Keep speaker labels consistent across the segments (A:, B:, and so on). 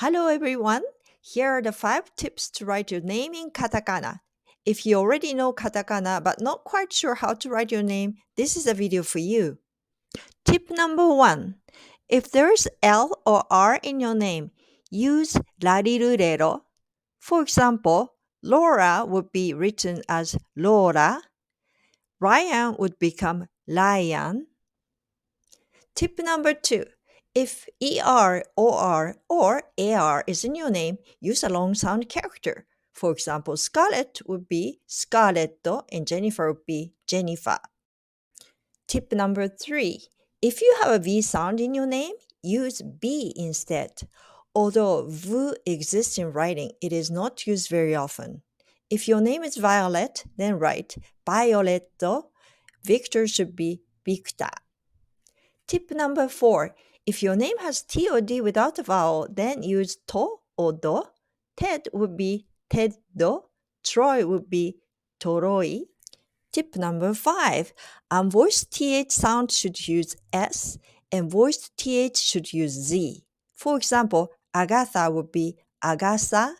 A: Hello everyone. Here are the 5 tips to write your name in katakana. If you already know katakana but not quite sure how to write your name, this is a video for you. Tip number 1. If there's L or R in your name, use 라리르레로. For example, Laura would be written as Laura. Ryan would become Ryan. Tip number 2. If ER, OR, or AR is in your name, use a long sound character. For example, Scarlett would be Scarletto and Jennifer would be Jennifer. Tip number 3. If you have a V sound in your name, use B instead. Although V exists in writing, it is not used very often. If your name is Violet, then write Violetto. Victor should be Victor. Tip number 4. If your name has T or D without a vowel, then use to or do. Ted would be Teddo. Troy would be Toroi. Tip number 5. Unvoiced TH sound should use S and voiced TH should use Z. For example, Agatha would be Agasa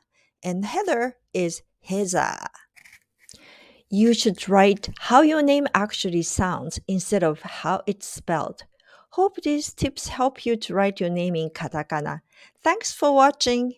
A: and Heather is Heza. You should write how your name actually sounds instead of how it's spelled. Hope these tips help you to write your name in katakana. Thanks for watching.